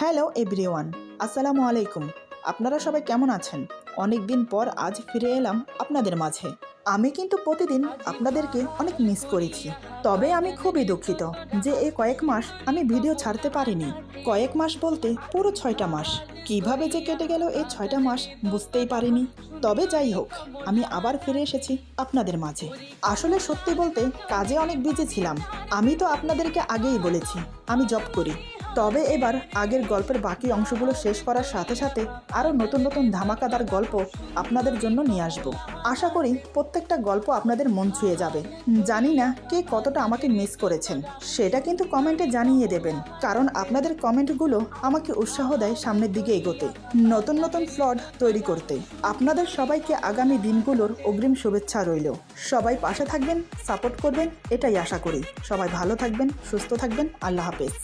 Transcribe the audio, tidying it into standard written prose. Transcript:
Hello everyone, আসসালামু আলাইকুম। আপনারা সবাই কেমন আছেন? অনেক দিন পর আজ ফিরে এলাম আপনাদের মাঝে। আমি কিন্তু প্রতিদিন আপনাদেরকে অনেক মিস করেছি। তবে আমি খুবই দুঃখিত যে এই কয়েক মাস আমি ভিডিও ছাড়তে পারিনি। কয়েক মাস বলতে পুরো 6টা মাস। কিভাবে যে কেটে গেল এই 6টা মাস বুঝতেই পারিনি। তবে যাই হোক, আমি আবার ফিরে এসেছি আপনাদের মাঝে। আসলে সত্যি বলতে কাজে অনেক বিজি ছিলাম। আমি তো আপনাদেরকে আগেই বলেছি আমি জব করি। তবে এবার আগের গল্পের বাকি অংশগুলো শেষ করার সাথে সাথে আরও নতুন নতুন ধামাকাদার গল্প আপনাদের জন্য নিয়ে আসব। আশা করি প্রত্যেকটা গল্প আপনাদের মন ছুঁয়ে যাবে। জানি না কে কতটা আমাকে মিস করেছেন, সেটা কিন্তু কমেন্টে জানিয়ে দেবেন, কারণ আপনাদের কমেন্টগুলো আমাকে উৎসাহ দেয় সামনের দিকে এগোতে, নতুন নতুন প্লট তৈরি করতে। আপনাদের সবাইকে আগামী দিনগুলোর অগ্রিম শুভেচ্ছা রইল। সবাই পাশে থাকবেন, সাপোর্ট করবেন, এটাই আশা করি। সবাই ভালো থাকবেন, সুস্থ থাকবেন। আল্লাহ হাফেজ।